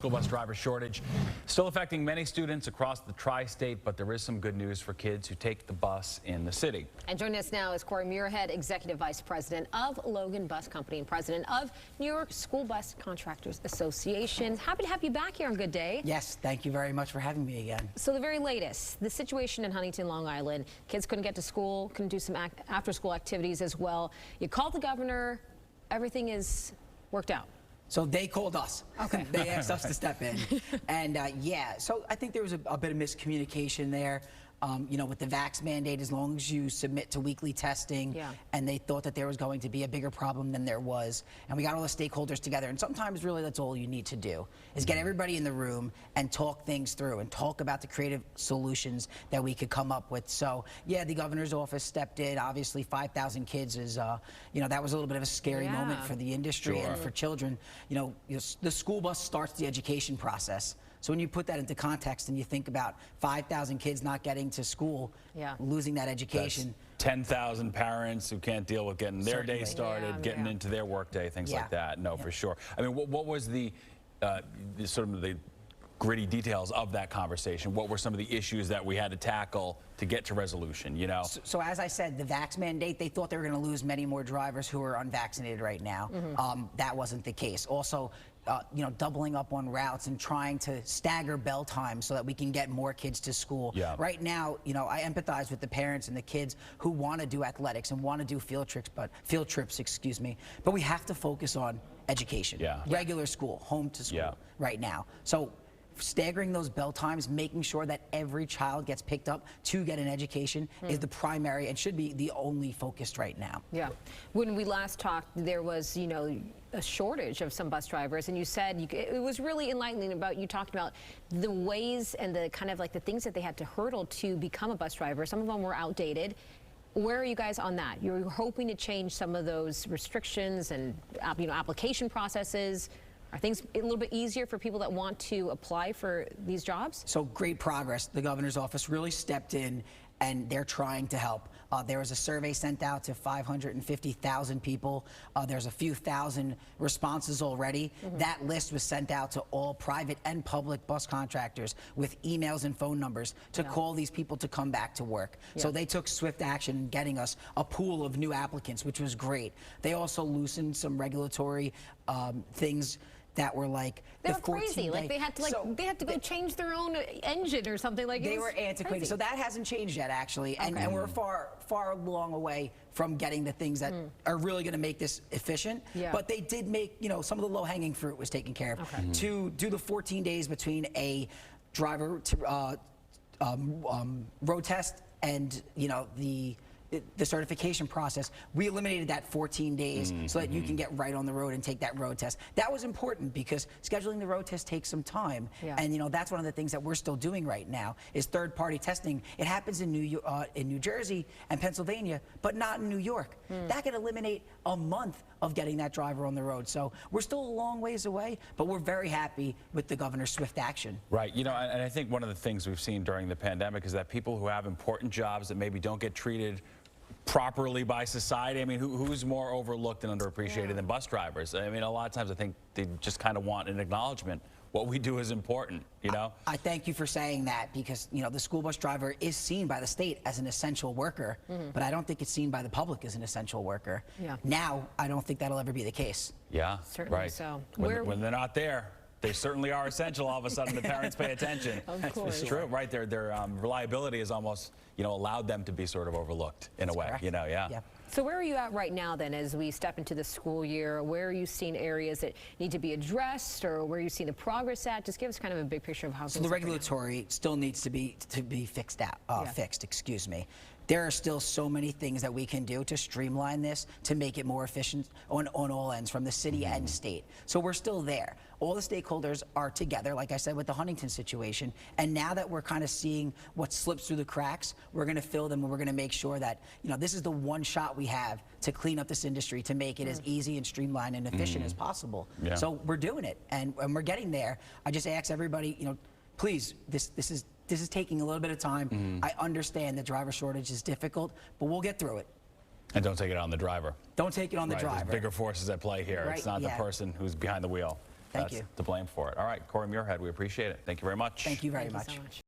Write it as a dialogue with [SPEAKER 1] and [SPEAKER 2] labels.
[SPEAKER 1] School bus driver shortage still affecting many students across the tri-state, but there is some good news for kids who take the bus in the city.
[SPEAKER 2] And joining us now is Corey Muirhead, Executive Vice President of Logan Bus Company and President of New York School Bus Contractors Association. Happy to have you back here on Good Day.
[SPEAKER 3] Yes, thank you very much for having me again.
[SPEAKER 2] So the very latest, the situation in Huntington, Long Island, kids couldn't get to school, couldn't do some after-school activities as well. You called the governor, everything is worked out.
[SPEAKER 3] So they called us.
[SPEAKER 2] Okay.
[SPEAKER 3] They asked us to step in. And yeah, so I think there was a bit of miscommunication there. With the vax mandate, as long as you submit to weekly testing, and they thought that there was going to be a bigger problem than there was. And we got all the stakeholders together, and sometimes really that's all you need to do, is get everybody in the room and talk things through and talk about the creative solutions that we could come up with. So yeah, the governor's office stepped in. Obviously 5,000 kids is, that was a little bit of a scary moment for the industry and for children. The school bus starts the education process. So when you put that into context and you think about 5,000 kids not getting to school, losing that education.
[SPEAKER 1] That's 10,000 parents who can't deal with getting their day started, getting into their work day, things like that. No, for sure. I mean, what was the sort of the gritty details of that conversation? What were some of the issues that we had to tackle to get to resolution,
[SPEAKER 3] So as I said, the vax mandate, they thought they were going to lose many more drivers who are unvaccinated right now. That wasn't the case. Also, doubling up on routes and trying to stagger bell times so that we can get more kids to school. Right now, I empathize with the parents and the kids who want to do athletics and want to do field trips, but we have to focus on education. Regular school, home to school right now. So staggering those bell times, making sure that every child gets picked up to get an education is the primary and should be the only focus right now.
[SPEAKER 2] When we last talked, there was, a shortage of some bus drivers, and you said it was really enlightening you talked about the ways and the kind of like the things that they had to hurdle to become a bus driver. Some of them were outdated. Where are you guys on that? You're hoping to change some of those restrictions and application processes. Are things a little bit easier for people that want to apply for these jobs?
[SPEAKER 3] So great progress. The governor's office really stepped in and they're trying to help. There was a survey sent out to 550,000 people. There's a few thousand responses already. That list was sent out to all private and public bus contractors with emails and phone numbers to call these people to come back to work. So they took swift action in getting us a pool of new applicants, which was great. They also loosened some regulatory things that were like
[SPEAKER 2] they were crazy. Like they had to go change their own engine or something. Like
[SPEAKER 3] they were antiquated. Crazy. So that hasn't changed yet, actually, and we're far along away from getting the things that are really going to make this efficient. But they did make some of the low-hanging fruit was taken care of. To do the 14 days between a driver to road test and the certification process, we eliminated that 14 days so that you can get right on the road and take that road test. That was important because scheduling the road test takes some time. And that's one of the things that we're still doing right now is third-party testing. It happens in New Jersey and Pennsylvania, but not in New York. That could eliminate a month of getting that driver on the road. So we're still a long ways away, but we're very happy with the governor's swift action.
[SPEAKER 1] Right. And I think one of the things we've seen during the pandemic is that people who have important jobs that maybe don't get treated properly by society. I mean, who's more overlooked and underappreciated than bus drivers? I mean, a lot of times I think they just kind of want an acknowledgement. What we do is important,
[SPEAKER 3] I thank you for saying that because, the school bus driver is seen by the state as an essential worker, but I don't think it's seen by the public as an essential worker. Now, I don't think that'll ever be the case.
[SPEAKER 2] Certainly so.
[SPEAKER 1] When they're not there, they certainly are essential. All of a sudden, the parents pay attention.
[SPEAKER 2] Of course.
[SPEAKER 1] It's true, right? Their reliability has almost, allowed them to be sort of overlooked in a way,
[SPEAKER 2] So where are you at right now then as we step into the school year? Where are you seeing areas that need to be addressed or where are you seeing the progress at? Just give us kind of a big picture of how
[SPEAKER 3] So the regulatory still needs to be fixed. There are still so many things that we can do to streamline this, to make it more efficient on all ends, from the city and state. So we're still there. All the stakeholders are together, like I said, with the Huntington situation. And now that we're kind of seeing what slips through the cracks, we're going to fill them and we're going to make sure that, this is the one shot we have to clean up this industry, to make it as easy and streamlined and efficient as possible. So we're doing it and we're getting there. I just ask everybody, please, this is taking a little bit of time. I understand the driver shortage is difficult, but we'll get through it.
[SPEAKER 1] And don't take it on the driver.
[SPEAKER 3] Don't take it on the driver.
[SPEAKER 1] There's bigger forces at play here. It's not the person who's behind the wheel.
[SPEAKER 3] Thank
[SPEAKER 1] that's
[SPEAKER 3] you.
[SPEAKER 1] to blame for it. All right, Corey Muirhead, we appreciate it. Thank you very much.
[SPEAKER 3] Thank you very
[SPEAKER 2] Thank
[SPEAKER 3] much.
[SPEAKER 2] you so much.